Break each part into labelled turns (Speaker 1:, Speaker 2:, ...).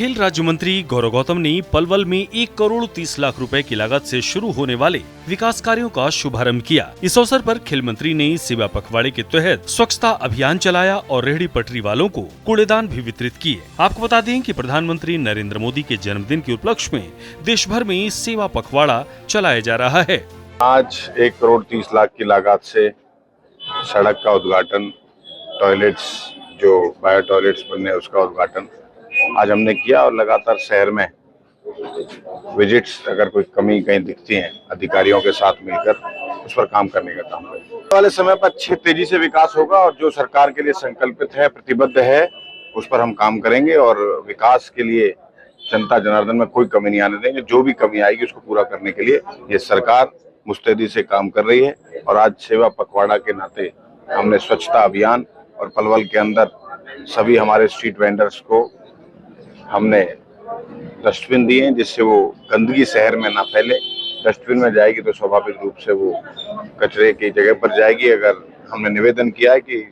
Speaker 1: खेल राज्य मंत्री गौरव गौतम ने पलवल में 1 करोड़ 30 लाख रुपए की लागत से शुरू होने वाले विकास कार्यों का शुभारंभ किया। इस अवसर पर खेल मंत्री ने सेवा पखवाड़े के तहत स्वच्छता अभियान चलाया और रेहड़ी पटरी वालों को कूड़ेदान भी वितरित किए। आपको बता दें कि प्रधानमंत्री नरेंद्र मोदी के जन्मदिन के उपलक्ष्य में देश भर में सेवा पखवाड़ा चलाया जा रहा है।
Speaker 2: आज 1 करोड़ 30 लाख की लागत से सड़क का उद्घाटन, टॉयलेट्स जो बायो टॉयलेट्स बनने उसका उद्घाटन आज हमने किया और लगातार शहर में विजिट्स, अगर कोई कमी कहीं दिखती है अधिकारियों के साथ मिलकर उस पर काम करने का काम करें। आने वाले समय पर अच्छी तेजी से विकास होगा और जो सरकार के लिए संकल्पित है, प्रतिबद्ध है, उस पर हम काम करेंगे और विकास के लिए जनता जनार्दन में कोई कमी नहीं आने देंगे। जो भी कमी आएगी उसको पूरा करने के लिए ये सरकार मुस्तैदी से काम कर रही है। और आज सेवा पखवाड़ा के नाते हमने स्वच्छता अभियान और पलवल के अंदर सभी हमारे स्ट्रीट वेंडर्स को हमने डस्टबिन दिए हैं जिससे वो गंदगी शहर में ना फैले। डस्टबिन में जाएगी तो स्वाभाविक रूप से वो कचरे की जगह पर जाएगी। अगर हमने निवेदन किया है कि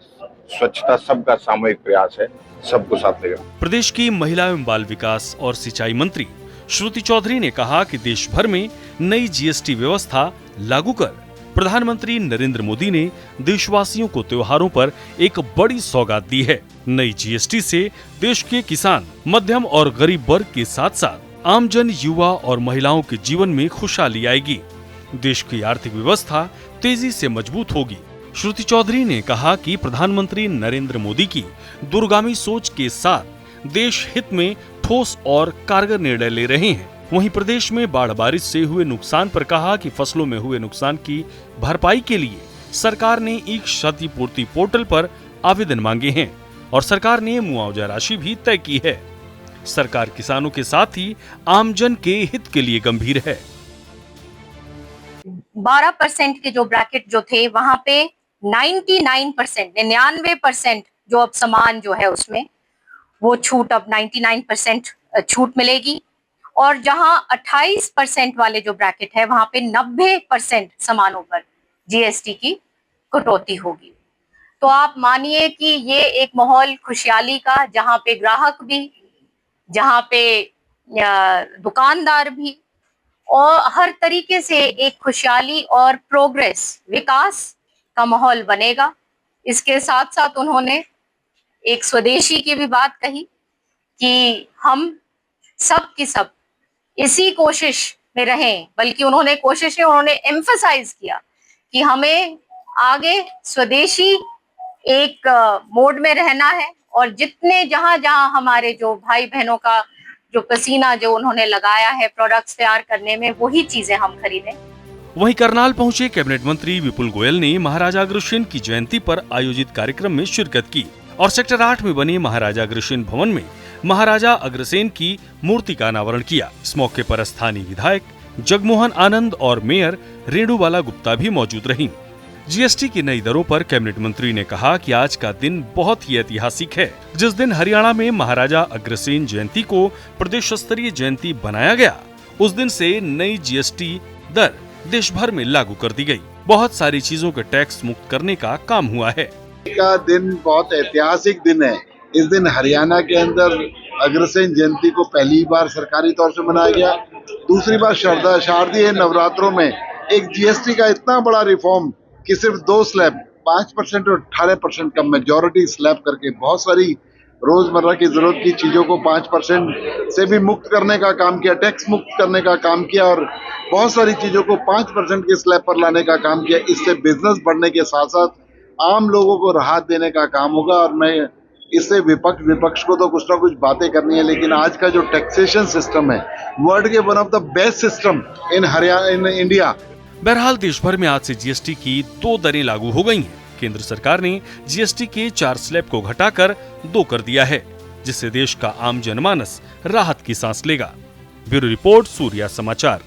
Speaker 2: स्वच्छता सबका सामूहिक प्रयास है, सबको साथ लेगा।
Speaker 1: प्रदेश की महिला एवं बाल विकास और सिंचाई मंत्री श्रुति चौधरी ने कहा कि देश भर में नई जीएसटी व्यवस्था लागू कर प्रधानमंत्री नरेंद्र मोदी ने देशवासियों को त्योहारों पर एक बड़ी सौगात दी है। नई जीएसटी से देश के किसान, मध्यम और गरीब वर्ग के साथ साथ आमजन, युवा और महिलाओं के जीवन में खुशहाली आएगी। देश की आर्थिक व्यवस्था तेजी से मजबूत होगी। श्रुति चौधरी ने कहा कि प्रधानमंत्री नरेंद्र मोदी की दूरगामी सोच के साथ देश हित में ठोस और कारगर निर्णय ले रहे हैं। वहीं प्रदेश में बाढ़ बारिश से हुए नुकसान पर कहा कि फसलों में हुए नुकसान की भरपाई के लिए सरकार ने एक क्षतिपूर्ति पोर्टल पर आवेदन मांगे हैं और सरकार ने मुआवजा राशि भी तय की है। सरकार किसानों के साथ ही आमजन के हित के लिए गंभीर है।
Speaker 3: 12% के जो ब्रैकेट जो थे वहां पे 99% जो अब सामान जो है उसमें वो छूट अब 99% छूट मिलेगी। और जहां 28% वाले जो ब्रैकेट है वहां पे 90% सामानों पर जीएसटी की कटौती होगी। तो आप मानिए कि ये एक माहौल खुशहाली का, जहां पे ग्राहक भी, जहां पे दुकानदार भी, और हर तरीके से एक खुशहाली और प्रोग्रेस, विकास का माहौल बनेगा। इसके साथ साथ उन्होंने एक स्वदेशी की भी बात कही कि हम सब की सब इसी कोशिश में रहें, बल्कि उन्होंने एम्फसाइज किया कि हमें आगे स्वदेशी एक मोड में रहना है और जितने जहां हमारे जो भाई बहनों का जो पसीना जो उन्होंने लगाया है प्रोडक्ट्स तैयार करने में, वही चीजें हम खरीदें।
Speaker 1: वहीं करनाल पहुंचे कैबिनेट मंत्री विपुल गोयल ने महाराजा अग्रसेन की जयंती पर आयोजित कार्यक्रम में शिरकत की और सेक्टर 8 में बने महाराजा अग्रसेन भवन में महाराजा अग्रसेन की मूर्ति का अनावरण किया। इस मौके पर स्थानीय विधायक जगमोहन आनंद और मेयर रेणुबाला गुप्ता भी मौजूद रहीं। जीएसटी की नई दरों पर कैबिनेट मंत्री ने कहा कि आज का दिन बहुत ही ऐतिहासिक है। जिस दिन हरियाणा में महाराजा अग्रसेन जयंती को प्रदेश स्तरीय जयंती बनाया गया, उस दिन से नई जीएसटी दर देश भर में लागू कर दी गई। बहुत सारी चीजों के टैक्स मुक्त करने का काम हुआ है।
Speaker 4: का दिन बहुत ऐतिहासिक दिन है। इस दिन हरियाणा के अंदर अग्रसेन जयंती को पहली बार सरकारी तौर से मनाया गया। दूसरी बार शारदीय नवरात्रों में एक जीएसटी का इतना बड़ा रिफॉर्म कि सिर्फ 2 स्लैब 5% और 18% का मेजॉरिटी स्लैब करके बहुत सारी रोजमर्रा की जरूरत की चीजों को 5% से भी मुक्त करने का काम किया, टैक्स मुक्त करने का काम किया और बहुत सारी चीजों को 5% के स्लैब पर लाने का काम किया। इससे बिजनेस बढ़ने के साथ साथ आम लोगों को राहत देने का काम होगा। और मैं इससे विपक्ष को तो कुछ ना कुछ बातें करनी है, लेकिन आज का जो टैक्सेशन सिस्टम है वर्ल्ड के one of the best system in India.
Speaker 1: बहरहाल देश भर में आज से जीएसटी की 2 दरें लागू हो गई हैं। केंद्र सरकार ने जीएसटी के 4 स्लैब को घटाकर 2 कर दिया है, जिससे देश का आम जनमानस राहत की सांस लेगा। ब्यूरो रिपोर्ट, सूर्या समाचार।